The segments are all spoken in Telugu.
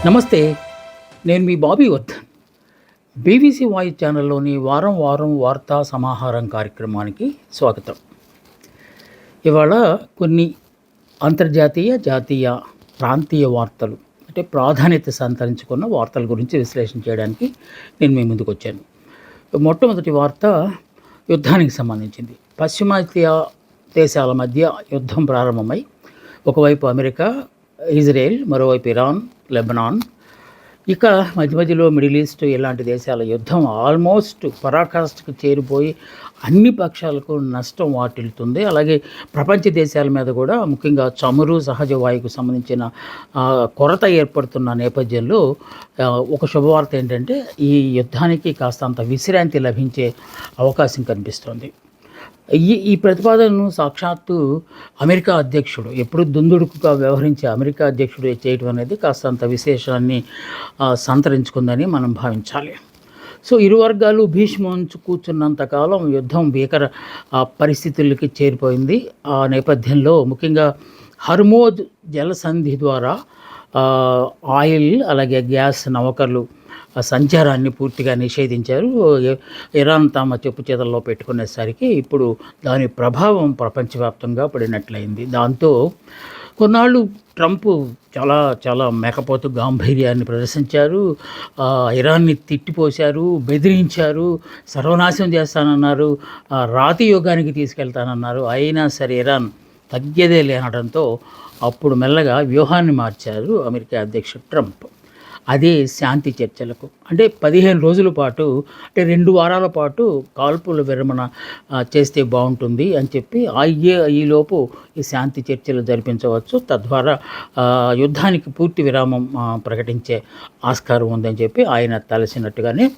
నమస్తే. నేను మీ బాబీ వర్ధన్. బీబీసీ వాయిస్ ఛానల్లోని వారం వారం వార్తా సమాహారం కార్యక్రమానికి స్వాగతం. ఇవాళ కొన్ని అంతర్జాతీయ, జాతీయ, ప్రాంతీయ వార్తలు అంటే ప్రాధాన్యత సంతరించుకున్న వార్తల గురించి విశ్లేషణ చేయడానికి నేను మీ ముందుకు వచ్చాను. మొట్టమొదటి వార్త యుద్ధానికి సంబంధించింది. పశ్చిమాసియా దేశాల మధ్య యుద్ధం ప్రారంభమై ఒకవైపు అమెరికా, ఇజ్రాయెల్, మరోవైపు ఇరాన్, లెబనాన్, ఇక మధ్య మధ్యలో మిడిల్ ఈస్ట్ ఇలాంటి దేశాల యుద్ధం ఆల్మోస్ట్ పరాకాష్ఠకు చేరిపోయి అన్ని పక్షాలకు నష్టం వాటిల్లుతుంది. అలాగే ప్రపంచ దేశాల మీద కూడా ముఖ్యంగా చమురు, సహజ వాయువుకు సంబంధించిన కొరత ఏర్పడుతున్న నేపథ్యంలో ఒక శుభవార్త ఏంటంటే ఈ యుద్ధానికి కాస్తంత విశ్రాంతి లభించే అవకాశం కనిపిస్తోంది. ఈ ప్రతిపాదనను సాక్షాత్తు అమెరికా అధ్యక్షుడు, ఎప్పుడు దుందుడుకుగా వ్యవహరించే అమెరికా అధ్యక్షుడు చేయటం అనేది కాస్తంత విశేషాన్ని సంతరించుకుందని మనం భావించాలి. సో ఇరు వర్గాలు భీష్మంచు కూర్చున్నంతకాలం యుద్ధం భీకర పరిస్థితులకి చేరిపోయింది. ఆ నేపథ్యంలో ముఖ్యంగా హర్మోజ్ జలసంధి ద్వారా ఆయిల్ అలాగే గ్యాస్ నౌకర్లు సంచారాన్ని పూర్తిగా నిషేధించారు. ఇరాన్ తమ చెప్పు చేతల్లో పెట్టుకునేసరికి ఇప్పుడు దాని ప్రభావం ప్రపంచవ్యాప్తంగా పడినట్లయింది. దాంతో కొన్నాళ్ళు ట్రంప్ చాలా చాలా మేకపోతు గాంభీర్యాన్ని ప్రదర్శించారు. ఇరాన్ని తిట్టిపోశారు, బెదిరించారు, సర్వనాశనం చేస్తానన్నారు, రాతి యుగానికి తీసుకెళ్తానన్నారు. అయినా సరే ఇరాన్ తగ్గేదే లేనడంతో అప్పుడు మెల్లగా వ్యూహాన్ని మార్చారు అమెరికా అధ్యక్షుడు ట్రంప్. అదే శాంతి చర్చలకు అంటే 15 రోజుల పాటు అంటే 2 వారాల పాటు కాల్పుల విరమణ చేస్తే బాగుంటుంది అని చెప్పి ఈలోపు ఈ శాంతి చర్చలు జరిపించవచ్చు, తద్వారా యుద్ధానికి పూర్తి విరామం ప్రకటించే ఆస్కారం ఉందని చెప్పి ఆయన తలసినట్టుగానే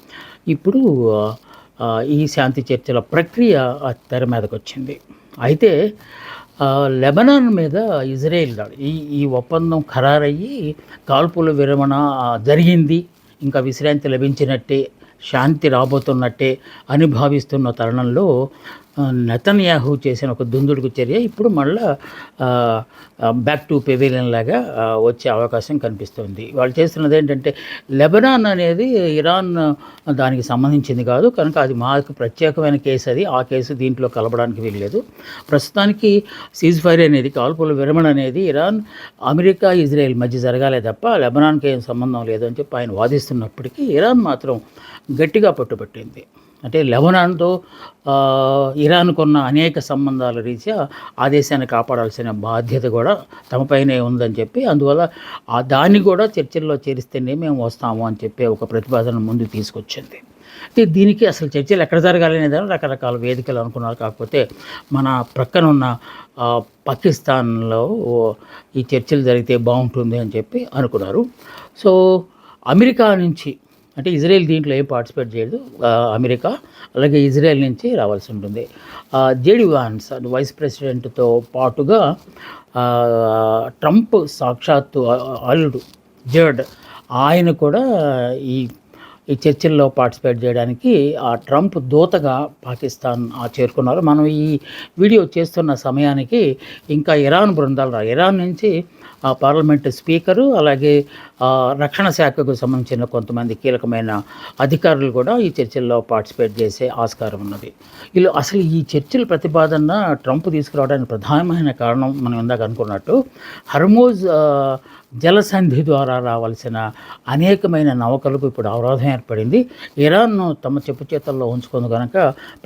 ఇప్పుడు ఈ శాంతి చర్చల ప్రక్రియ తెర మీదకు వచ్చింది. అయితే లెబనాన్ మీద ఇజ్రాయెల్ దాడి, ఈ ఒప్పందం ఖరారయ్యి కాల్పుల విరమణ జరిగింది, ఇంకా విశ్రాంతి లభించినట్టే, శాంతి రాబోతున్నట్టే అని భావిస్తున్న తరుణంలో నెతన్యాహు చేసిన ఒక దుందుడుకు చర్య ఇప్పుడు మళ్ళా బ్యాక్ టు పెవిలియన్ లాగా వచ్చే అవకాశం కనిపిస్తుంది. వాళ్ళు చేస్తున్నది ఏంటంటే లెబనాన్ అనేది ఇరాన్ దానికి సంబంధించింది కాదు కనుక అది మాకు ప్రత్యేకమైన కేసు, అది ఆ కేసు దీంట్లో కలపడానికి వీల్లేదు. ప్రస్తుతానికి సీజ్ ఫైర్ అనేది, కాల్పుల విరమణ అనేది ఇరాన్, అమెరికా, ఇజ్రాయెల్ మధ్య జరగాలే తప్ప లెబనాన్కి ఏం సంబంధం లేదు అని చెప్పి ఆయన వాదిస్తున్నప్పటికీ ఇరాన్ మాత్రం గట్టిగా పట్టుబట్టింది. అంటే లెబనాన్తో ఇరాన్కున్న అనేక సంబంధాల రీత్యా ఆ దేశాన్ని కాపాడాల్సిన బాధ్యత కూడా తమపైనే ఉందని చెప్పి, అందువల్ల దాన్ని కూడా చర్చల్లో చేరిస్తేనే మేము వస్తాము అని చెప్పి ఒక ప్రతిపాదన ముందు తీసుకొచ్చింది. అంటే దీనికి అసలు చర్చలు ఎక్కడ జరగాలి అనేది రకరకాల వేదికలు అనుకున్నారు. కాకపోతే మన ప్రక్కనున్న పాకిస్తాన్లో ఈ చర్చలు జరిగితే బాగుంటుంది అని చెప్పి అనుకున్నారు. సో అమెరికా నుంచి అంటే ఇజ్రాయెల్ దీంట్లో ఏం పార్టిసిపేట్ చేయదు, అమెరికా అలాగే ఇజ్రాయెల్ నుంచి రావాల్సి ఉంటుంది. జేడీ వాన్స్ వైస్ ప్రెసిడెంట్తో పాటుగా ట్రంప్ సాక్షాత్తు అల్లుడు జర్డ్ ఆయన కూడా ఈ చర్చల్లో పార్టిసిపేట్ చేయడానికి ఆ ట్రంప్ దూతగా పాకిస్తాన్ చేరుకున్నారు. మనం ఈ వీడియో చేస్తున్న సమయానికి ఇంకా ఇరాన్ బృందాలు ఇరాన్ నుంచి పార్లమెంటు స్పీకరు అలాగే రక్షణ శాఖకు సంబంధించిన కొంతమంది కీలకమైన అధికారులు కూడా ఈ చర్చల్లో పార్టిసిపేట్ చేసే ఆస్కారం ఉన్నది. ఇలా అసలు ఈ చర్చల ప్రతిపాదన ట్రంప్ తీసుకురావడానికి ప్రధానమైన కారణం మనం ఇందాక అనుకున్నట్టు హర్మోజ్ జలసంధి ద్వారా రావాల్సిన అనేకమైన నౌకలకు ఇప్పుడు అవరోధం ఏర్పడింది. ఇరాన్ తమ చెప్పు చేతల్లో ఉంచుకుంది కనుక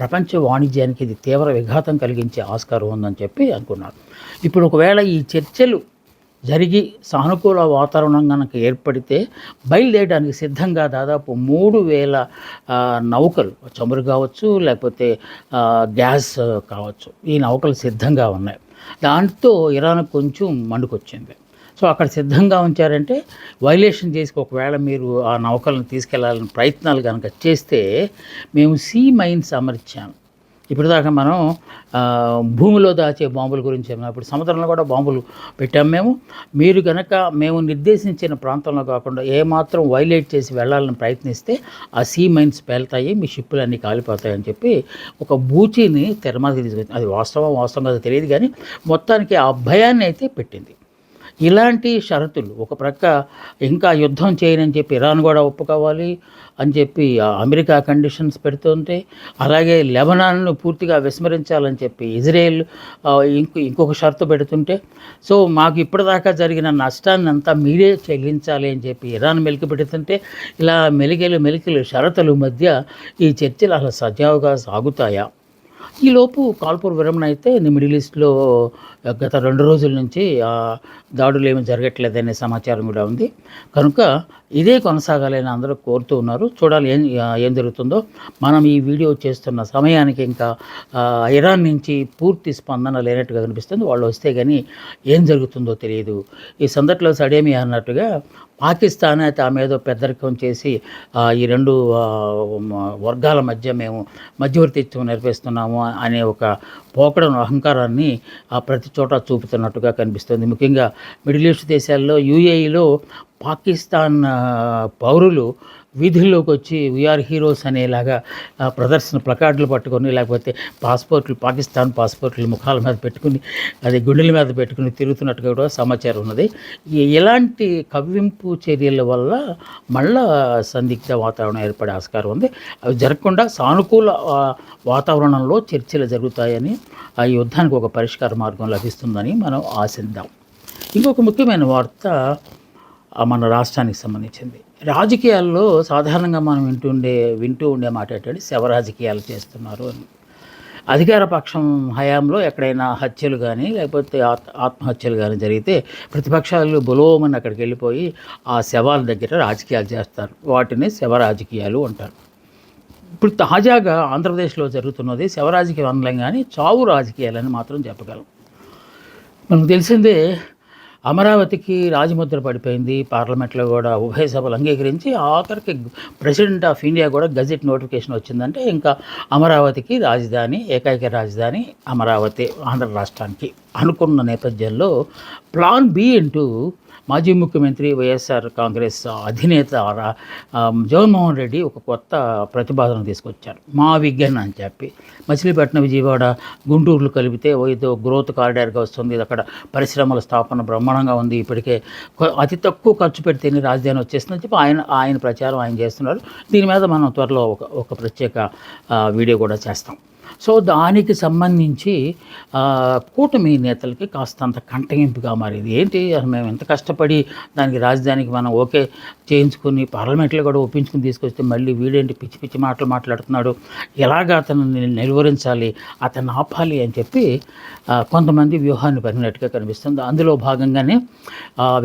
ప్రపంచ వాణిజ్యానికి ఇది తీవ్ర విఘాతం కలిగించే ఆస్కారం ఉందని చెప్పి అనుకున్నారు. ఇప్పుడు ఒకవేళ ఈ చర్చలు జరిగి సానుకూల వాతావరణం కనుక ఏర్పడితే బయలుదేరడానికి సిద్ధంగా దాదాపు 3000 నౌకలు, చమురు కావచ్చు లేకపోతే గ్యాస్ కావచ్చు, ఈ నౌకలు సిద్ధంగా ఉన్నాయి. దాంతో ఇరాన్ కొంచెం మండుకొచ్చింది. సో అక్కడ సిద్ధంగా ఉంచారంటే వైలేషన్ చేసి ఒకవేళ మీరు ఆ నౌకలను తీసుకెళ్లాలని ప్రయత్నాలు కనుక చేస్తే మేము సీ మైన్స్ అమర్చాము. ఇప్పటిదాకా మనం భూమిలో దాచే బాంబుల గురించి ఇప్పుడు సముద్రంలో కూడా బాంబులు పెట్టాము. మీరు కనుక మేము నిర్దేశించిన ప్రాంతంలో కాకుండా ఏమాత్రం వైలేట్ చేసి వెళ్ళాలని ప్రయత్నిస్తే ఆ సీ మైన్స్ పేలుతాయి, మీ షిప్పులు అన్నీ కాలిపోతాయని చెప్పి ఒక బూచిని తెరమాదికి తీసుకొచ్చింది. అది వాస్తవంగా తెలియదు కానీ మొత్తానికి ఆ భయాన్ని అయితే పెట్టింది. ఇలాంటి షరతులు ఒక ప్రక్క ఇంకా యుద్ధం చేయనని చెప్పి ఇరాన్ కూడా ఒప్పుకోవాలి అని చెప్పి అమెరికా కండిషన్స్ పెడుతుంటే, అలాగే లెబనాన్ను పూర్తిగా విస్మరించాలని చెప్పి ఇజ్రాయెల్ ఇంకొక షరతు పెడుతుంటే, సో మాకు ఇప్పటిదాకా జరిగిన నష్టాన్ని అంతా మీరే చెల్లించాలి అని చెప్పి ఇరాన్ మెలికి పెడుతుంటే, ఇలా మెలికలు షరతుల మధ్య ఈ చర్చలు అసలు సజావుగా సాగుతాయా? ఈలోపు కాల్పుల విరమణ అయితే మిడిల్ ఈస్ట్లో గత 2 రోజుల నుంచి దాడులు ఏమీ జరగట్లేదనే సమాచారం కూడా ఉంది. కనుక ఇదే కొనసాగాలని అందరూ కోరుతూ ఉన్నారు. చూడాలి ఏం జరుగుతుందో. మనం ఈ వీడియో చేస్తున్న సమయానికి ఇంకా ఇరాన్ నుంచి పూర్తి స్పందన లేనట్టుగా కనిపిస్తుంది. వాళ్ళు వస్తే కానీ ఏం జరుగుతుందో తెలియదు. ఈ సందట్లో సడేమి అన్నట్టుగా పాకిస్తాన్ అయితే ఆమె ఏదో పెద్దరికం చేసి ఈ 2 వర్గాల మధ్య మేము మధ్యవర్తిత్వం నిర్వహిస్తున్నాము అనే ఒక పోకడను, అహంకారాన్ని ప్రతి చోట చూపుతున్నట్టుగా కనిపిస్తుంది. ముఖ్యంగా మిడిల్ ఈస్ట్ దేశాల్లో యూఏఈలో పాకిస్తాన్ పౌరులు వీధుల్లోకి వచ్చి వీఆర్ హీరోస్ అనేలాగా ప్రదర్శన ప్లకార్డులు పట్టుకొని, లేకపోతే పాకిస్తాన్ పాస్పోర్ట్లు ముఖాల మీద పెట్టుకుని, అది గుండెల మీద పెట్టుకుని తిరుగుతున్నట్టుగా కూడా సమాచారం ఉన్నది. ఎలాంటి కవ్వింపు చర్యల వల్ల మళ్ళా సందిగ్ధ వాతావరణం ఏర్పడే ఆస్కారం ఉంది. అవి జరగకుండా సానుకూల వాతావరణంలో చర్చలు జరుగుతాయని, ఆ యుద్ధానికి ఒక పరిష్కార మార్గం లభిస్తుందని మనం ఆశిద్దాం. ఇంకొక ముఖ్యమైన వార్త మన రాష్ట్రానికి సంబంధించింది. రాజకీయాల్లో సాధారణంగా మనం వింటూ ఉండే మాట ఏంటంటే శవ రాజకీయాలు చేస్తున్నారు అని. అధికార పక్షం హయాంలో ఎక్కడైనా హత్యలు కానీ లేకపోతే ఆత్మహత్యలు కానీ జరిగితే ప్రతిపక్షాలు బులోమని అక్కడికి వెళ్ళిపోయి ఆ శవాల దగ్గర రాజకీయాలు చేస్తారు. వాటిని శవ రాజకీయాలు అంటారు. ఇప్పుడు తాజాగా ఆంధ్రప్రదేశ్లో జరుగుతున్నది శవ రాజకీయం అనలేం కానీ చావు రాజకీయాలని మాత్రం చెప్పగలం. మనకు తెలిసిందే, అమరావతికి రాజముద్ర పడిపోయింది. పార్లమెంట్లో కూడా ఉభయ సభలు అంగీకరించి ఆఖరికి ప్రెసిడెంట్ ఆఫ్ ఇండియా కూడా గజెట్ నోటిఫికేషన్ వచ్చిందంటే ఇంకా అమరావతికి రాజధాని, ఏకైక రాజధాని అమరావతి ఆంధ్ర రాష్ట్రానికి అనుకున్న నేపథ్యంలో ప్లాన్ బి అంటూ మాజీ ముఖ్యమంత్రి వైఎస్ఆర్ కాంగ్రెస్ అధినేత జగన్మోహన్ రెడ్డి ఒక కొత్త ప్రతిపాదన తీసుకొచ్చారు. మా విజ్ఞాన అని చెప్పి మచిలీపట్నం, విజయవాడ, గుంటూరులు కలిపితే ఏదో గ్రోత్ కారిడార్గా వస్తుంది. అక్కడ పరిశ్రమల స్థాపన బ్రహ్మాండంగా ఉంది. ఇప్పటికే అతి తక్కువ ఖర్చు పెడితేనే రాజధాని వచ్చేస్తుందని చెప్పి ఆయన ప్రచారం ఆయన చేస్తున్నారు. దీని మీద మనం త్వరలో ఒక ప్రత్యేక వీడియో కూడా చేస్తాం. సో దానికి సంబంధించి కూటమి నేతలకి కాస్తంత కంటగింపుగా మారింది. ఏంటి మేము ఎంత కష్టపడి దానికి రాజధానికి మనం ఓకే చేయించుకుని పార్లమెంట్లో కూడా ఒప్పించుకుని తీసుకొస్తే మళ్ళీ వీడేంటి పిచ్చి పిచ్చి మాటలు మాట్లాడుతున్నాడు, ఎలాగ అతను నిలువరించాలి, అతను ఆపాలి అని చెప్పి కొంతమంది వ్యూహాన్ని పనినట్టుగా కనిపిస్తుంది. అందులో భాగంగానే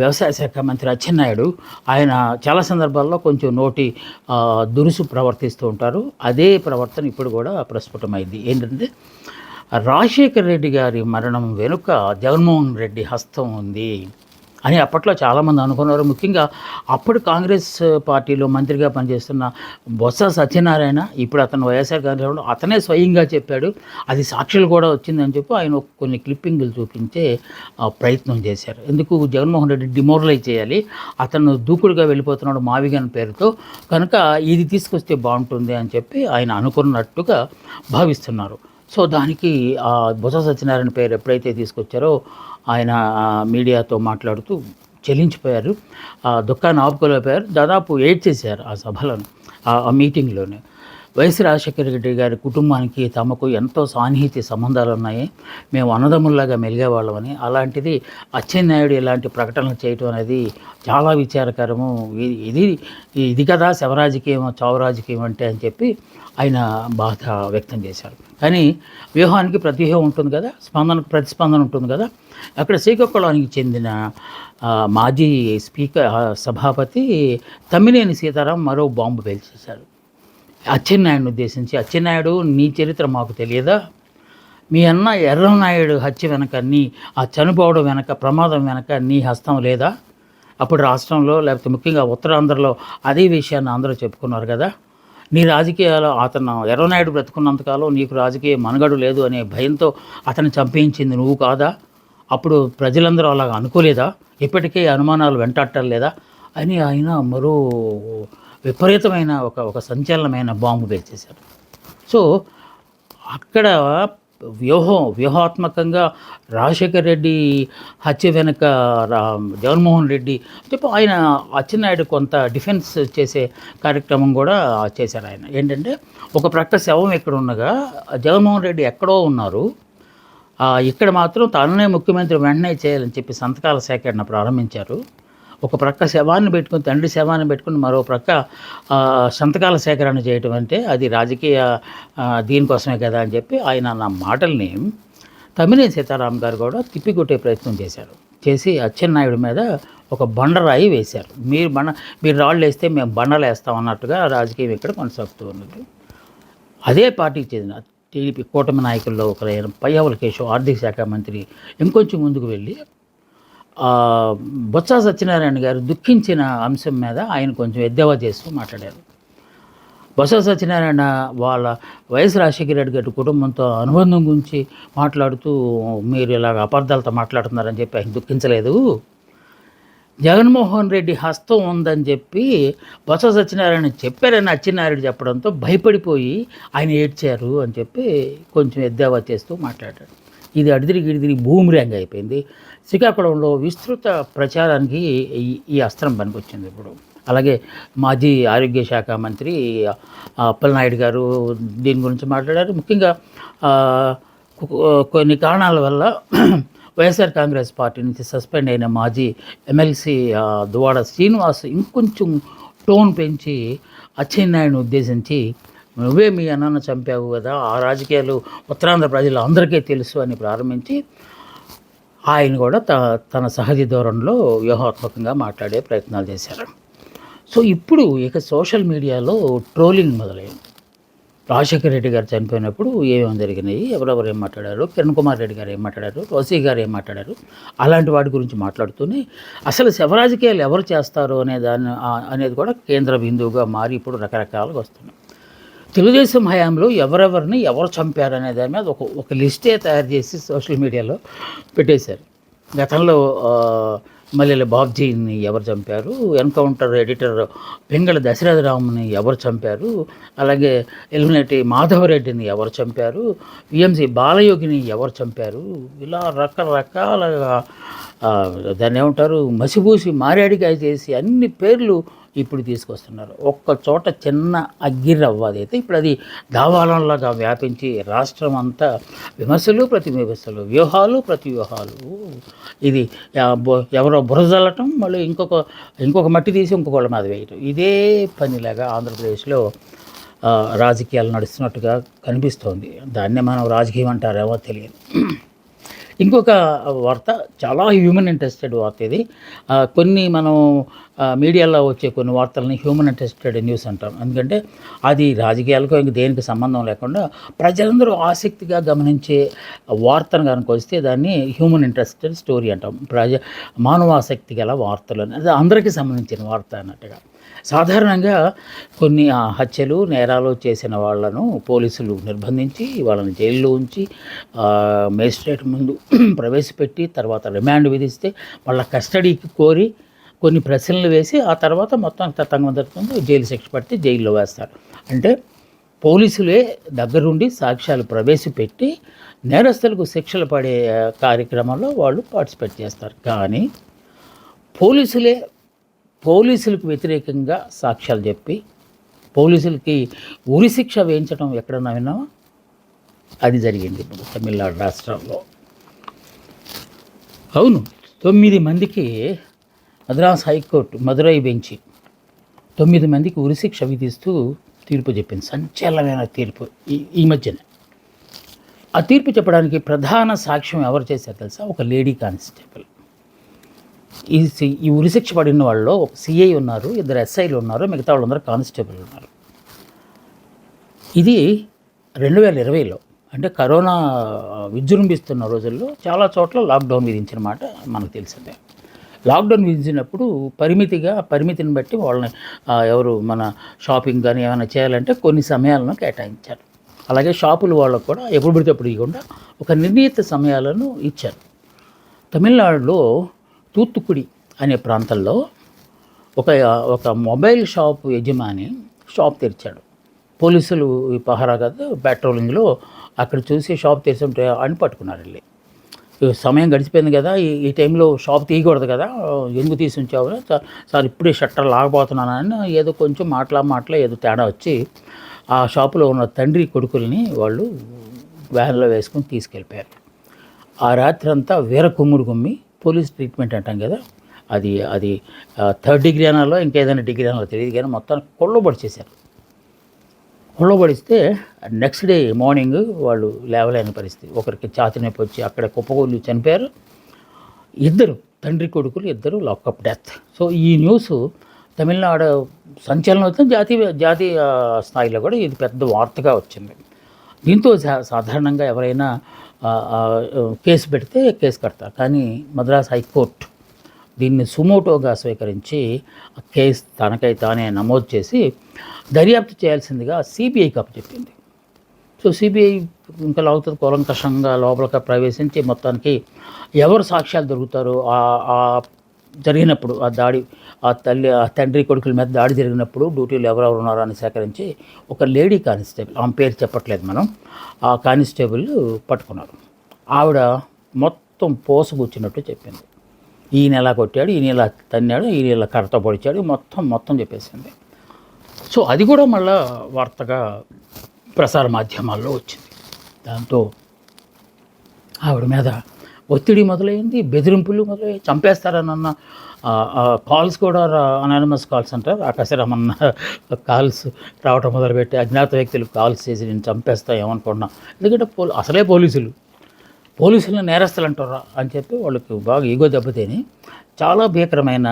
వ్యవసాయ శాఖ మంత్రి అచ్చెన్నాయుడు ఆయన చాలా సందర్భాల్లో కొంచెం నోటి దురుసు ప్రవర్తిస్తూ ఉంటారు. అదే ప్రవర్తన ఇప్పుడు కూడా ప్రస్ఫుటమైంది. ఏంటంటే రాజశేఖర్ రెడ్డి గారి మరణం వెనుక జగన్మోహన్ రెడ్డి హస్తం ఉంది అని అప్పట్లో చాలామంది అనుకున్నారు. ముఖ్యంగా అప్పుడు కాంగ్రెస్ పార్టీలో మంత్రిగా పనిచేస్తున్న బొత్స సత్యనారాయణ, ఇప్పుడు అతను వైఎస్ఆర్ కాంగ్రెస్ అతనే స్వయంగా చెప్పాడు. అది సాక్షులు కూడా వచ్చిందని చెప్పి ఆయన కొన్ని క్లిప్పింగులు చూపించే ప్రయత్నం చేశారు. ఎందుకు జగన్మోహన్ రెడ్డి డిమోరలైజ్ చేయాలి, అతను దూకుడుగా వెళ్ళిపోతున్నాడు మావిగన్ పేరుతో, కనుక ఇది తీసుకొస్తే బాగుంటుంది అని చెప్పి ఆయన అనుకున్నట్టుగా భావిస్తున్నారు. సో దానికి బొత్స సత్యనారాయణ పేరు ఎప్పుడైతే తీసుకొచ్చారో ఆయన మీడియాతో మాట్లాడుతూ చెల్లించిపోయారు. దుఃఖాన్ని ఆపుకోలేకపోయారు. దాదాపు ఏడ్చేశారు ఆ సభలను, ఆ మీటింగ్లోనే. వైఎస్ రాజశేఖర రెడ్డి గారి కుటుంబానికి తమకు ఎంతో సాన్నిహిత్య సంబంధాలు ఉన్నాయి, మేము అన్నదమ్ముల్లాగా మెలిగేవాళ్ళమని, అలాంటిది అచ్చెన్నాయుడు ఇలాంటి ప్రకటనలు చేయటం అనేది చాలా విచారకరము. ఇది కదా శవరాజకీయం, చావు రాజకీయం అంటే అని చెప్పి ఆయన బాధ వ్యక్తం చేశారు. కానీ వ్యూహానికి ప్రతివ్యూహం ఉంటుంది కదా, స్పందనకు ప్రతిస్పందన ఉంటుంది కదా. అక్కడ శ్రీకాకుళానికి చెందిన మాజీ స్పీకర్ సభాపతి తమ్మినేని సీతారాం మరో బాంబు పేల్చేశారు అచ్చెన్నాయుడిని ఉద్దేశించి. అచ్చెన్నాయుడు, నీ చరిత్ర మాకు తెలియదా? మీ అన్న ఎర్రనాయుడు హత్య వెనక ఆ చనిపోవడం వెనక, ప్రమాదం వెనక నీ హస్తం లేదా? అప్పుడు రాష్ట్రంలో లేకపోతే ముఖ్యంగా ఉత్తరాంధ్రలో అదే విషయాన్ని అందరూ చెప్పుకున్నారు కదా. నీ రాజకీయాలు అతను ఎర్రనాయుడు బ్రతుకున్నంతకాలం నీకు రాజకీయ మనుగడు లేదు అనే భయంతో అతను చంపించింది నువ్వు కాదా? అప్పుడు ప్రజలందరూ అలాగ అనుకోలేదా? ఇప్పటికే అనుమానాలు వెంటాడలేదా అని ఆయన మరో విపరీతమైన ఒక సంచలనమైన బాంబు పేల్చేశారు. సో అక్కడ వ్యూహాత్మకంగా రాజశేఖర్ రెడ్డి హత్య వెనుక జగన్మోహన్ రెడ్డి చెప్పి ఆయన అచ్చెన్నాయుడు కొంత డిఫెన్స్ చేసే కార్యక్రమం కూడా చేశారు. ఆయన ఏంటంటే ఒక ప్రక్క శవం ఎక్కడ ఉండగా జగన్మోహన్ రెడ్డి ఎక్కడో ఉన్నారు, ఇక్కడ మాత్రం తననే ముఖ్యమంత్రి వెంటనే చేయాలని చెప్పి సంతకాల సేకరణ ప్రారంభించారు. ఒక ప్రక్క శవాన్ని పెట్టుకుని, తండ్రి శవాన్ని పెట్టుకుని మరో ప్రక్క సంతకాల సేకరణ చేయటం అంటే అది రాజకీయ దీనికోసమే కదా అని చెప్పి ఆయన నా మాటల్ని తమ్మినేని సీతారాం గారు కూడా తిప్పికొట్టే ప్రయత్నం చేసి అచ్చెన్నాయుడు మీద ఒక బండరాయి వేశారు. మీరు రాళ్ళు వేస్తే మేము బండలు వేస్తాం అన్నట్టుగా రాజకీయం ఇక్కడ కొనసాగుతూ ఉన్నది. అదే పార్టీకి చెందిన టీడీపీ కూటమి నాయకుల్లో ఒకరైన పయ్యావుల కేశవ్ ఆర్థిక శాఖ మంత్రి ఇంకొంచెం ముందుకు వెళ్ళి బొత్స సత్యనారాయణ గారు దుఃఖించిన అంశం మీద ఆయన కొంచెం ఎద్దేవా చేస్తూ మాట్లాడారు. బొత్స సత్యనారాయణ వాళ్ళ వైఎస్ రాజశేఖర రెడ్డి గారి కుటుంబంతో అనుబంధం గురించి మాట్లాడుతూ మీరు ఇలాగ అపార్థాలతో మాట్లాడుతున్నారని చెప్పి ఆయన దుఃఖించలేదు. జగన్మోహన్ రెడ్డి హస్తం ఉందని చెప్పి బొత్స సత్యనారాయణ చెప్పారని అచ్చెన్నాయుడు చెప్పడంతో భయపడిపోయి ఆయన ఏడ్చారు అని చెప్పి కొంచెం ఎద్దేవా చేస్తూ మాట్లాడాడు. ఇది అడిదిరిగి బూమిరాంగ్ అయిపోయింది. శ్రీకాకుళంలో విస్తృత ప్రచారానికి ఈ అస్త్రం పనికొచ్చింది ఇప్పుడు. అలాగే మాజీ ఆరోగ్య శాఖ మంత్రి అప్పలనాయుడు గారు దీని గురించి మాట్లాడారు. ముఖ్యంగా కొన్ని కారణాల వల్ల వైఎస్ఆర్ కాంగ్రెస్ పార్టీ నుంచి సస్పెండ్ అయిన మాజీ ఎమ్మెల్సీ దువ్వాడ శ్రీనివాస్ ఇంకొంచెం టోన్ పెంచి అచ్చెన్నాయుడిని ఉద్దేశించి నువ్వే మీ అన్నను చంపావు కదా, ఆ రాజకీయాలు ఉత్తరాంధ్ర ప్రజలు అందరికీ తెలుసు అని ప్రారంభించి ఆయన కూడా తన సహజ ధోరణిలో వ్యూహాత్మకంగా మాట్లాడే ప్రయత్నాలు చేశారు. సో ఇప్పుడు ఇక సోషల్ మీడియాలో ట్రోలింగ్ మొదలైంది. రాజశేఖర రెడ్డి గారు చనిపోయినప్పుడు ఏమేమి జరిగినాయి, ఎవరెవరు ఏం మాట్లాడారు, కిరణ్ కుమార్ రెడ్డి గారు ఏం మాట్లాడారు, రోసీ గారు ఏం మాట్లాడారు, అలాంటి వాటి గురించి మాట్లాడుతూనే అసలు శవరాజకీయాలు ఎవరు చేస్తారు అనేది కూడా కేంద్ర బిందువుగా మారి ఇప్పుడు రకరకాలుగా వస్తున్నాయి. తెలుగుదేశం హయాంలో ఎవరెవరిని ఎవరు చంపారు అనే దాని మీద ఒక లిస్టే తయారు చేసి సోషల్ మీడియాలో పెట్టేశారు. గతంలో మల్లెల బాబ్జీని ఎవరు చంపారు, ఎన్కౌంటర్ ఎడిటర్ పింగళ దశరథరాముని ఎవరు చంపారు, అలాగే ఎలిమినేటి మాధవరెడ్డిని ఎవరు చంపారు, విఎంసి బాలయోగిని ఎవరు చంపారు, ఇలా రకరకాలుగా దాన్ని ఏమంటారు మసిపూసి మారేడికాయ చేసి అన్ని పేర్లు ఇప్పుడు తీసుకొస్తున్నారు. ఒక్క చోట చిన్న అగ్గిరవ్వదైతే ఇప్పుడు అది దావాలంలాగా వ్యాపించి రాష్ట్రం అంతా విమర్శలు ప్రతి విమర్శలు, వ్యూహాలు ప్రతి వ్యూహాలు. ఇది ఎవరో బురదల్లటం, మళ్ళీ ఇంకొక మట్టి తీసి ఇంకొకళ్ళ మీద వేయటం, ఇదే పనిలాగా ఆంధ్రప్రదేశ్లో రాజకీయాలు నడుస్తున్నట్టుగా కనిపిస్తోంది. దాన్నే మనం రాజకీయం అంటారేమో తెలియదు. ఇంకొక వార్త చాలా హ్యూమన్ ఇంట్రెస్టెడ్ వార్త ఇది. కొన్ని మనం మీడియాలో వచ్చే కొన్ని వార్తలని హ్యూమన్ ఇంట్రెస్టెడ్ న్యూస్ అంటాం. ఎందుకంటే అది రాజకీయాలకు ఇంక దేనికి సంబంధం లేకుండా ప్రజలందరూ ఆసక్తిగా గమనించే వార్తను కనుక వస్తే దాన్ని హ్యూమన్ ఇంట్రెస్టెడ్ స్టోరీ అంటాం. మానవాసక్తి గల వార్తలు అది అందరికీ సంబంధించిన వార్త అన్నట్టుగా. సాధారణంగా కొన్ని హత్యలు నేరాలు చేసిన వాళ్ళను పోలీసులు నిర్బంధించి వాళ్ళని జైల్లో ఉంచి మేజిస్ట్రేట్ ముందు ప్రవేశపెట్టి తర్వాత రిమాండ్ విధిస్తే వాళ్ళ కస్టడీకి కోరి కొన్ని ప్రశ్నలు వేసి ఆ తర్వాత మొత్తం తతంగం జైలు శిక్ష పడితే జైల్లో వేస్తారు. అంటే పోలీసులే దగ్గరుండి సాక్ష్యాలు ప్రవేశపెట్టి నేరస్తులకు శిక్షలు పడే కార్యక్రమంలో వాళ్ళు పార్టిసిపేట్ చేస్తారు. కానీ పోలీసులకు వ్యతిరేకంగా సాక్ష్యాలు చెప్పి పోలీసులకి ఉరిశిక్ష వేయించడం ఎక్కడన్నా విన్నామా? అది జరిగింది ఇప్పుడు తమిళనాడు రాష్ట్రంలో. అవును, 9 మందికి మద్రాస్ హైకోర్టు మదురై బెంచి 9 మందికి ఉరిశిక్ష విధిస్తూ తీర్పు చెప్పింది. సంచలనమైన తీర్పు ఈ మధ్యన. ఆ తీర్పు చెప్పడానికి ప్రధాన సాక్ష్యం ఎవరు చేశారు తెలుసా? ఒక లేడీ కానిస్టేబుల్. ఈ ఉరిశిక్ష పడిన వాళ్ళలో ఒక సిఐ ఉన్నారు, 2 ఎస్ఐలు ఉన్నారు, మిగతా వాళ్ళందరూ కానిస్టేబుల్ ఉన్నారు. ఇది 2020లో అంటే కరోనా విజృంభిస్తున్న రోజుల్లో చాలా చోట్ల లాక్డౌన్ విధించిన మాట మనకు తెలిసిందే. లాక్డౌన్ విధించినప్పుడు పరిమితిని బట్టి వాళ్ళని ఎవరు మన షాపింగ్ కానీ ఏమైనా చేయాలంటే కొన్ని సమయాలను కేటాయించారు. అలాగే షాపులు వాళ్ళకు కూడా ఎప్పుడు పడితే అప్పుడు ఇవ్వకుండా ఒక నిర్ణీత సమయాలను ఇచ్చారు. తమిళనాడులో తూత్తుకుడి అనే ప్రాంతంలో ఒక మొబైల్ షాప్ యజమాని షాప్ తెరిచాడు. పోలీసులు ఈ పహారా కాదు పెట్రోలింగ్లో అక్కడ చూసి షాప్ తెరిచుంటే అని పట్టుకున్నారు వెళ్ళి. సమయం గడిచిపోయింది కదా, ఈ టైంలో షాప్ తీయకూడదు కదా, ఎందుకు తీసి ఉంచావు? సార్ ఇప్పుడే షట్టర్ లాగబోతున్నానని ఏదో కొంచెం మాటలా ఏదో తేడా వచ్చి ఆ షాపులో ఉన్న తండ్రి కొడుకుల్ని వాళ్ళు వ్యాన్లో వేసుకొని తీసుకెళ్ళిపోయారు. ఆ రాత్రి అంతా వీర కుమ్ముడు గుమ్మి పోలీస్ ట్రీట్మెంట్ అంటాం కదా, అది 3rd డిగ్రీ అనాలో ఇంకేదైనా డిగ్రీ అనాలో తెలియదు కానీ మొత్తాన్ని కొల్లబడిచేశారు. కొల్లబడిస్తే నెక్స్ట్ డే మార్నింగ్ వాళ్ళు లేవలేని పరిస్థితి. ఒకరికి ఛాతీ నొప్పి వచ్చి అక్కడ కుప్పకూలి చనిపోయారు. ఇద్దరు తండ్రి కొడుకులు ఇద్దరు లాకప్ డెత్. సో ఈ న్యూస్ తమిళనాడు సంచలనం అవుతుంది, జాతీయ స్థాయిలో కూడా ఇది పెద్ద వార్తగా వచ్చింది. దీంతో సాధారణంగా ఎవరైనా కేసు పెడితే కేసు కడతారు, కానీ మద్రాస్ హైకోర్టు దీన్ని సుమోటోగా స్వీకరించి కేసు తనకై తానే నమోదు చేసి దర్యాప్తు చేయాల్సిందిగా సిబిఐకి అప్పచెప్పింది. సో సిబిఐ ఇంకా లాగుతుంది కూలంకషంగా లోపలికి ప్రవేశించి మొత్తానికి ఎవరు సాక్ష్యాలు దొరుకుతారో జరిగినప్పుడు ఆ తండ్రి కొడుకుల మీద దాడి జరిగినప్పుడు డ్యూటీలు ఎవరెవరు ఉన్నారో అని సేకరించి ఒక లేడీ కానిస్టేబుల్, ఆమె పేరు చెప్పట్లేదు మనం, ఆ కానిస్టేబుల్ పట్టుకున్నారు. ఆవిడ మొత్తం పోసగుచ్చినట్టు చెప్పింది. ఈయన ఎలా కొట్టాడు, ఈయన ఇలా తన్నాడు, ఈయన ఇలా కర్రతో పొడిచాడు, మొత్తం చెప్పేసింది. సో అది కూడా మళ్ళా వార్తగా ప్రసార మాధ్యమాల్లో వచ్చింది. దాంతో ఆవిడ మీద ఒత్తిడి మొదలైంది, బెదిరింపులు మొదలయ్యాయి, చంపేస్తారనన్న కాల్స్ కూడా అనానిమస్ కాల్స్ అంటారు, ఆకాశరమన్న కాల్స్ రావటం మొదలుపెట్టి అజ్ఞాత వ్యక్తులు కాల్స్ చేసి నేను చంపేస్తా ఏమనుకున్నా. ఎందుకంటే అసలే పోలీసులను నేరస్తులు అంటారా అని చెప్పి వాళ్ళకి బాగా ఈగో దెబ్బతిని చాలా భీకరమైన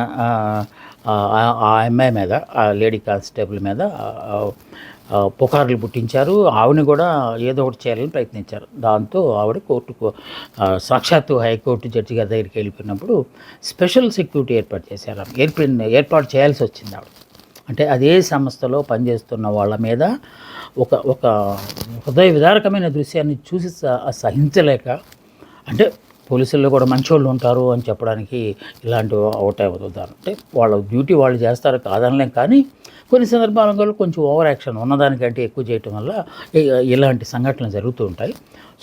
ఆ అమ్మాయి మీద, ఆ లేడీ కానిస్టేబుల్ మీద పుకార్లు పుట్టించారు. ఆవిడని కూడా ఏదో ఒకటి చేయాలని ప్రయత్నించారు. దాంతో ఆవిడ కోర్టుకు సాక్షాత్తు హైకోర్టు జడ్జి గారి దగ్గరికి వెళ్ళిపోయినప్పుడు స్పెషల్ సెక్యూరిటీ ఏర్పాటు చేశారు. ఏర్పాటు చేయాల్సి వచ్చింది ఆవిడ. అంటే అదే సంస్థలో పనిచేస్తున్న వాళ్ళ మీద ఒక హృదయ విదారకమైన దృశ్యాన్ని చూసి సహించలేక, అంటే పోలీసుల్లో కూడా మంచోళ్ళు ఉంటారు అని చెప్పడానికి ఇలాంటివి ఒకటే ఉదాహరణ. అంటే వాళ్ళ డ్యూటీ వాళ్ళు చేస్తారు కాదనలేం, కానీ కొన్ని సందర్భాలలో కొంచెం ఓవర్ యాక్షన్ ఉన్నదానికంటే ఎక్కువ చేయటం వల్ల ఇలాంటి సంఘటనలు జరుగుతూ ఉంటాయి.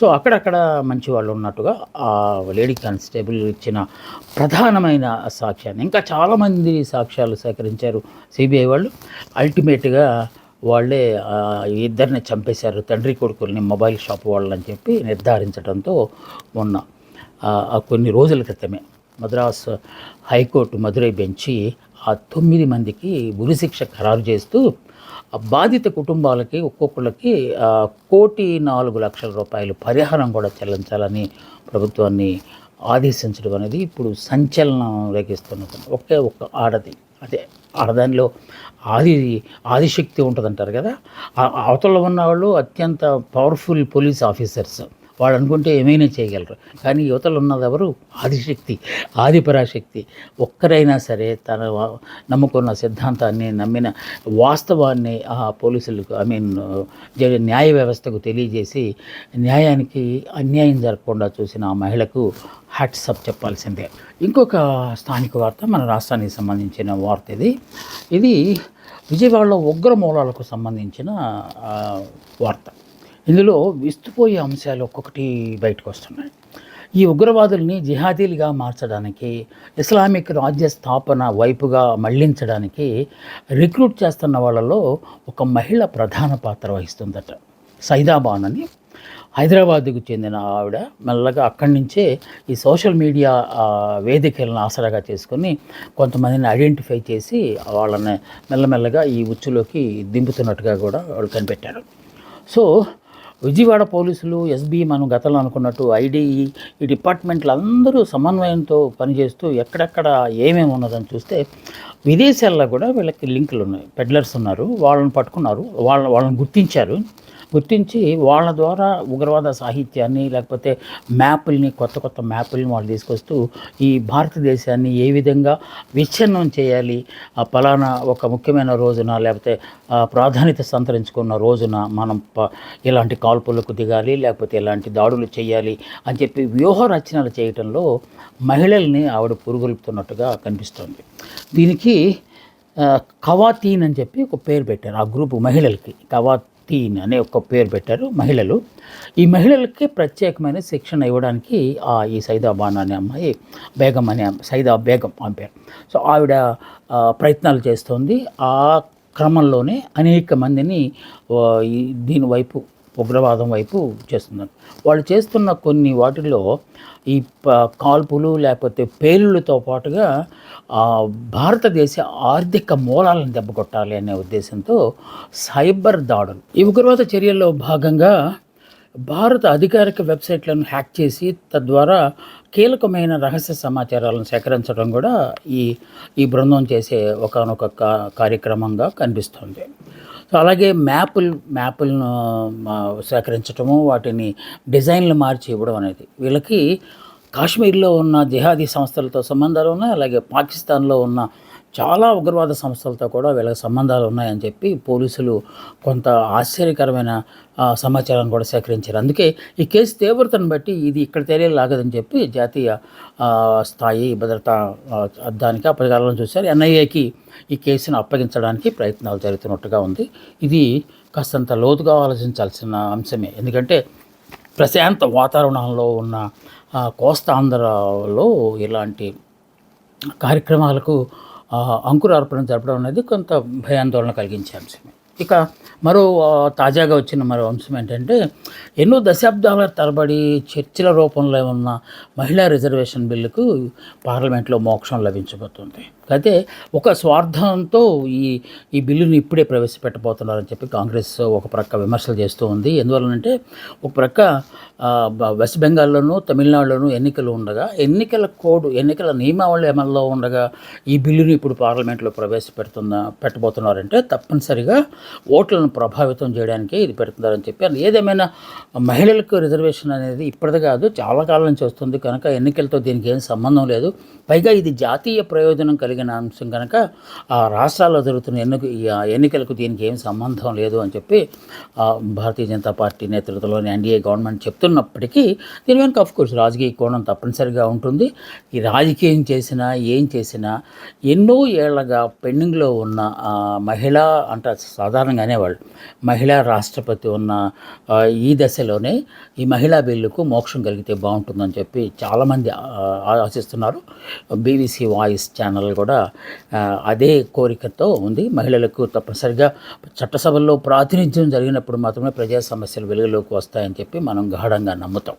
సో అక్కడక్కడ మంచి వాళ్ళు ఉన్నట్టుగా ఆ లేడీ కానిస్టేబుల్ ఇచ్చిన ప్రధానమైన సాక్ష్యాన్ని, ఇంకా చాలామంది సాక్ష్యాలు సేకరించారు సిబిఐ వాళ్ళు. అల్టిమేట్గా వాళ్ళే ఇద్దరిని చంపేశారు, తండ్రి కొడుకుల్ని, మొబైల్ షాప్ వాళ్ళని చెప్పి నిర్ధారించడంతో మొన్న కొన్ని రోజుల క్రితమే మద్రాస్ హైకోర్టు మదురై బెంచి ఆ 9 మందికి ఉరిశిక్ష ఖరారు చేస్తూ బాధిత కుటుంబాలకి ఒక్కొక్కళ్ళకి 1,04,00,000 రూపాయలు పరిహారం కూడా చెల్లించాలని ప్రభుత్వాన్ని ఆదేశించడం అనేది ఇప్పుడు సంచలనం రేగిస్తున్నది. ఒక్క ఆడది, అదే ఆడదానిలో ఆదిశక్తి ఉంటుందంటారు కదా, అవతల ఉన్న వాళ్ళు అత్యంత పవర్ఫుల్ పోలీస్ ఆఫీసర్స్, వాళ్ళు అనుకుంటే ఏమైనా చేయగలరు. కానీ యువతలు ఉన్నది ఎవరు? ఆదిశక్తి, ఆదిపరాశక్తి. ఒక్కరైనా సరే తన నమ్ముకున్న సిద్ధాంతాన్ని, నమ్మిన వాస్తవాన్ని పోలీసులకు న్యాయ వ్యవస్థకు తెలియజేసి న్యాయానికి అన్యాయం జరగకుండా చూసిన ఆ మహిళకు హ్యాట్సప్ చెప్పాల్సిందే. ఇంకొక స్థానిక వార్త, మన రాష్ట్రానికి సంబంధించిన వార్త ఇది విజయవాడలో ఉగ్ర మూలాలకు సంబంధించిన వార్త. ఇందులో విస్తుపోయే అంశాలు ఒక్కొక్కటి బయటకు వస్తున్నాయి. ఈ ఉగ్రవాదుల్ని జిహాదీలుగా మార్చడానికి, ఇస్లామిక్ రాజ్య స్థాపన వైపుగా మళ్లించడానికి రిక్రూట్ చేస్తున్న వాళ్ళలో ఒక మహిళ ప్రధాన పాత్ర వహిస్తుందట. సైదాబాన్ అని హైదరాబాద్కు చెందిన ఆవిడ మెల్లగా అక్కడి నుంచే ఈ సోషల్ మీడియా వేదికలను ఆసరాగా చేసుకొని కొంతమందిని ఐడెంటిఫై చేసి వాళ్ళని మెల్లమెల్లగా ఈ ఉచ్చులోకి దింపుతున్నట్టుగా కూడా వాళ్ళు కనిపెట్టారు. సో విజయవాడ పోలీసులు, ఎస్బీ, మనం గతంలో అనుకున్నట్టు ఐడి, ఈ డిపార్ట్మెంట్లు అందరూ సమన్వయంతో పనిచేస్తూ ఎక్కడెక్కడ ఏమేమి ఉన్నదని చూస్తే విదేశాల్లో కూడా వీళ్ళకి లింకులు ఉన్నాయి, పెడ్లర్స్ ఉన్నారు, వాళ్ళని పట్టుకున్నారు, వాళ్ళని గుర్తించి వాళ్ళ ద్వారా ఉగ్రవాద సాహిత్యాన్ని, లేకపోతే మ్యాపుల్ని, కొత్త మ్యాపుల్ని వాళ్ళు తీసుకొస్తూ ఈ భారతదేశాన్ని ఏ విధంగా విచ్ఛిన్నం చేయాలి, పలానా ఒక ముఖ్యమైన రోజున, లేకపోతే ప్రాధాన్యత సంతరించుకున్న రోజున మనం ఇలాంటి కాల్పులకు దిగాలి, లేకపోతే ఇలాంటి దాడులు చేయాలి అని చెప్పి వ్యూహ రచనలు చేయటంలో మహిళల్ని ఆవిడ పురుగొల్పుతున్నట్టుగా కనిపిస్తుంది. దీనికి కవాతీన్ అని చెప్పి ఒక పేరు పెట్టారు ఆ గ్రూపు మహిళలకి. 13 అనే ఒక పేరు పెట్టారు మహిళలు. ఈ మహిళలకి ప్రత్యేకమైన శిక్షణ ఇవ్వడానికి ఈ సైదా బాను అనే అమ్మాయి, సైదా బేగం ఆమె పేరు. సో ఆవిడ ప్రయత్నాలు చేస్తోంది. ఆ క్రమంలోనే అనేక మందిని దీని వైపు, ఉగ్రవాదం వైపు చేస్తున్నారు. వాళ్ళు చేస్తున్న కొన్ని వాటిల్లో ఈ కాల్పులు లేకపోతే పేలుళ్ళతో పాటుగా భారతదేశ ఆర్థిక మూలాలను దెబ్బకొట్టాలి అనే ఉద్దేశంతో సైబర్ దాడులు, ఈ ఉగ్రవాద చర్యల్లో భాగంగా భారత అధికారిక వెబ్సైట్లను హ్యాక్ చేసి తద్వారా కీలకమైన రహస్య సమాచారాలను సేకరించడం కూడా ఈ బృందం చేసే ఒకానొక కార్యక్రమంగా కనిపిస్తుంది. సో అలాగే మ్యాపులను సేకరించడము, వాటిని డిజైన్లు మార్చి ఇవ్వడం అనేది. వీళ్ళకి కాశ్మీర్లో ఉన్న జిహాదీ సంస్థలతో సంబంధాలు ఉన్నాయి. అలాగే పాకిస్తాన్లో ఉన్న చాలా ఉగ్రవాద సంస్థలతో కూడా వీళ్ళకి సంబంధాలు ఉన్నాయని చెప్పి పోలీసులు కొంత ఆశ్చర్యకరమైన సమాచారాన్ని కూడా సేకరించారు. అందుకే ఈ కేసు తీవ్రతను బట్టి ఇది ఇక్కడ తేలేలాగదని చెప్పి జాతీయ స్థాయి భద్రతా దానికి అప్పగాలని చూశారు. ఎన్ఐఏకి ఈ కేసును అప్పగించడానికి ప్రయత్నాలు జరుగుతున్నట్టుగా ఉంది. ఇది కాస్తంత లోతుగా ఆలోచించాల్సిన అంశమే. ఎందుకంటే ప్రశాంత వాతావరణంలో ఉన్న కోస్తాంధ్రలో ఇలాంటి కార్యక్రమాలకు అంకురార్పణ జరపడం అనేది కొంత భయాందోళన కలిగించే అంశమే. ఇక తాజాగా వచ్చిన మరో అంశం ఏంటంటే, ఎన్నో దశాబ్దాల తరబడి చర్చల రూపంలో ఉన్న మహిళా రిజర్వేషన్ బిల్లుకు పార్లమెంట్లో మోక్షం లభించబోతుంది. అయితే ఒక స్వార్థంతో ఈ బిల్లుని ఇప్పుడే ప్రవేశపెట్టబోతున్నారని చెప్పి కాంగ్రెస్ ఒక ప్రక్క విమర్శలు చేస్తూ ఉంది. ఎందువలనంటే ఒక ప్రక్క వెస్ట్ బెంగాల్లోనూ తమిళనాడులోనూ ఎన్నికలు ఉండగా, ఎన్నికల నియమావళి అమల్లో ఉండగా ఈ బిల్లుని ఇప్పుడు పార్లమెంట్లో పెట్టబోతున్నారంటే తప్పనిసరిగా ఓట్లను ప్రభావితం చేయడానికే ఇది పెడుతున్నారని చెప్పి, ఏదేమైనా మహిళలకు రిజర్వేషన్ అనేది ఇప్పటిది కాదు, చాలా కాలం నుంచి వస్తుంది కనుక ఎన్నికలతో దీనికి ఏం సంబంధం లేదు. పైగా ఇది జాతీయ ప్రయోజనం కలిగిన అంశం కనుక ఆ రాష్ట్రాల్లో జరుగుతున్న ఎన్నికలకు దీనికి ఏం సంబంధం లేదు అని చెప్పి భారతీయ జనతా పార్టీ నేతృత్వంలోని ఎన్డీఏ గవర్నమెంట్ చెప్తున్నప్పటికీ దీని వెనుక ఆఫ్కోర్స్ రాజకీయ కోణం తప్పనిసరిగా ఉంటుంది. ఈ రాజకీయం చేసినా ఏం చేసినా ఎన్నో ఏళ్లగా పెండింగ్లో ఉన్న మహిళా అంటే సాధారణంగా అనేవాళ్ళు మహిళా రాష్ట్రపతి ఉన్న ఈ దశలోనే ఈ మహిళా బిల్లుకు మోక్షం కలిగితే బాగుంటుందని చెప్పి చాలామంది ఆశిస్తున్నారు. బీబీసీ వాయిస్ ఛానల్ కూడా అదే కోరికతో ఉంది. మహిళలకు తప్పనిసరిగా చట్టసభల్లో ప్రాతినిధ్యం జరిగినప్పుడు మాత్రమే ప్రజా సమస్యలు వెలుగులోకి వస్తాయని చెప్పి మనం గాఢంగా నమ్ముతాం.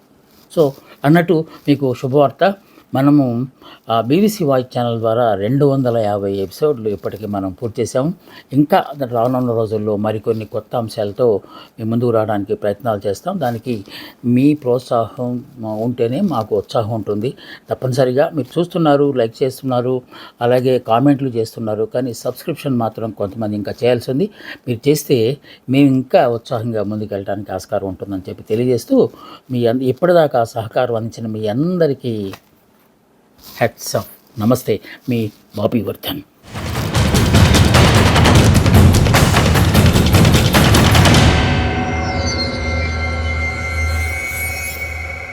సో అన్నట్టు మీకు శుభవార్త, మనము బీబీసీ వాయిస్ ఛానల్ ద్వారా 250 ఎపిసోడ్లు ఇప్పటికీ మనం పూర్తి చేసాము. ఇంకా రానున్న రోజుల్లో మరికొన్ని కొత్త అంశాలతో మీ ముందుకు రావడానికి ప్రయత్నాలు చేస్తాం. దానికి మీ ప్రోత్సాహం ఉంటేనే మాకు ఉత్సాహం ఉంటుంది. తప్పనిసరిగా మీరు చూస్తున్నారు, లైక్ చేస్తున్నారు, అలాగే కామెంట్లు చేస్తున్నారు, కానీ సబ్స్క్రిప్షన్ మాత్రం కొంతమంది ఇంకా చేయాల్సి ఉంది. మీరు చేస్తే మేము ఇంకా ఉత్సాహంగా ముందుకు వెళ్ళడానికి ఆస్కారం ఉంటుందని చెప్పి తెలియజేస్తూ ఇప్పటిదాకా సహకారం అందించిన మీ అందరికీ హ్యాట్స్ ఆఫ్. నమస్తే, మీ బాబీ వర్ధన్.